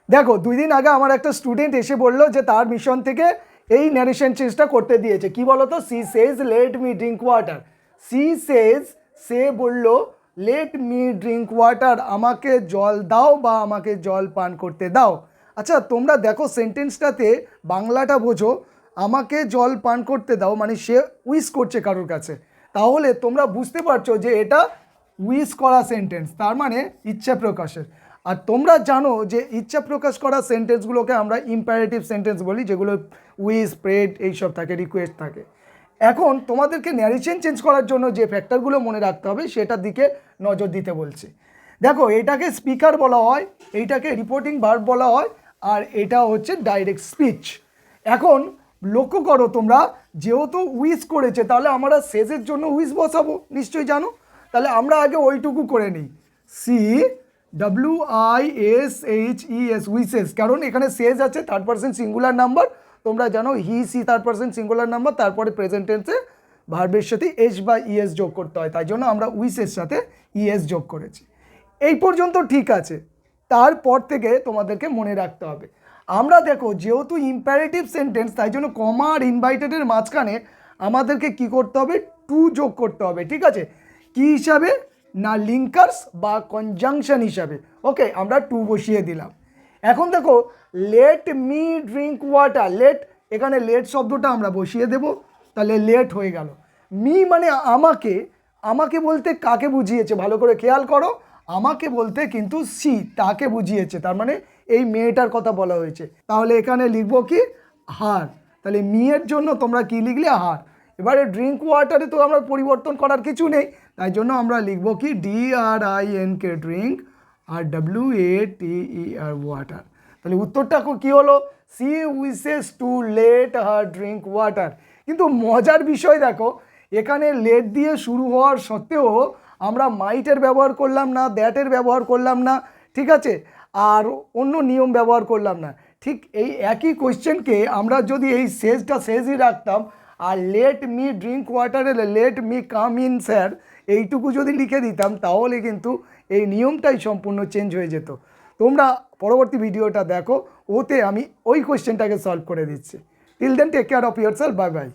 দেখো 2 দিন আগে আমার একটা স্টুডেন্ট এসে বললো যে তার মিশন থেকে এই ন্যারেশন চেঞ্জটা করতে দিয়েছে। কি বলো তো, she says let me drink water. She says, সে বললো লেট মি ড্রিঙ্ক ওয়াটার, আমাকে জল দাও বা আমাকে জল পান করতে দাও। আচ্ছা তোমরা দেখো সেন্টেন্সটাতে বাংলাটা বোঝো, আমাকে জল পান করতে দাও মানে সে উইশ করছে কারোর কাছে। তাহলে তোমরা বুঝতে পারছো যে এটা উইশ করা সেন্টেন্স, তার মানে ইচ্ছা প্রকাশের। আর তোমরা জানো যে ইচ্ছা প্রকাশ করা সেন্টেন্সগুলোকে আমরা ইম্পারেটিভ সেন্টেন্স বলি, যেগুলো উইশ, প্রেড এইসব থাকে, রিকোয়েস্ট থাকে। এখন তোমাদেরকে ন্যারেশন চেঞ্জ করার জন্য যে ফ্যাক্টরগুলো মনে রাখতে হবে সেটার দিকে নজর দিতে বলছি। দেখো এটাকে স্পিকার বলা হয়, এইটাকে রিপোর্টিং ভার্ব বলা হয়, আর এটা হচ্ছে ডাইরেক্ট স্পিচ। এখন লক্ষ্য করো তোমরা, যেহেতু উইশ করেছে তাহলে আমরা সেজের জন্য উইশ বসাবো, নিশ্চয়ই জানো। তাহলে আমরা আগে ওইটুকু করে নিই, CWISHES, উইসেস। কারণ এখানে সেজ আছে থার্ড পারসন সিঙ্গুলার নাম্বার, তোমরা জানো he she third person singular number, তারপরে প্রেজেন্ট টেন্সে ভার্বের সাথে এস বা ইএস যোগ করতে হয়, তাই জন্য আমরা উইসের সাথে ইএস যোগ করেছি। এই পর্যন্ত ঠিক আছে। তারপর থেকে তোমাদেরকে মনে রাখতে হবে, আমরা দেখো যেহেতু ইম্পারেটিভ সেন্টেন্স তাই জন্য কমা আর ইনভাইটেডের মাঝখানে আমাদেরকে কি করতে হবে, টু যোগ করতে হবে। ঠিক আছে, কি হিসাবে না, লিঙ্কার্স বা কনজাংশন হিসাবে। ওকে, আমরা টু বসিয়ে দিলাম। এখন দেখো let me drink water, let, এখানে লেট শব্দটা আমরা বসিয়ে দেব, তাহলে লেট হয়ে গেল। মি মানে আমাকে, আমাকে বলতে কাকে বুঝিয়েছে ভালো করে খেয়াল করো, আমাকে বলতে কিন্তু সি, তাকে বুঝিয়েছে, তার মানে এই মেয়েটার কথা বলা হয়েছে। তাহলে এখানে লিখবো কি, হার। তাহলে মিয়ের জন্য তোমরা কি লিখলে, হার। এবারে ড্রিঙ্ক ওয়াটারে তো আমরা পরিবর্তন করার কিছু নেই, তাই জন্য আমরা লিখবো কি, DRINK ড্রিঙ্ক, আর WATER ওয়াটার। তাহলে উত্তরটা কি হলো, she wishes to let her drink water. কিন্তু মজার বিষয় দেখো, এখানে লেট দিয়ে শুরু হওয়ার সত্ত্বেও আমরা মাইটের ব্যবহার করলাম না, দ্যাটের ব্যবহার করলাম না, ঠিক আছে, আর অন্য নিয়ম ব্যবহার করলাম না। ঠিক এই একই কোয়েশ্চেনকে আমরা যদি এই সেজটা সেজই রাখতাম, আর লেট মি ড্রিঙ্ক ওয়াটারে let me come in sir এইটুকু যদি লিখে দিতাম, তাহলে কিন্তু এই নিয়মটাই সম্পূর্ণ চেঞ্জ হয়ে যেত। তোমরা পরবর্তী ভিডিওটা দেখো, ওতে আমি ওই কোয়েশ্চেনটাকে সলভ করে দিচ্ছি। Till then take care of yourself, bye by.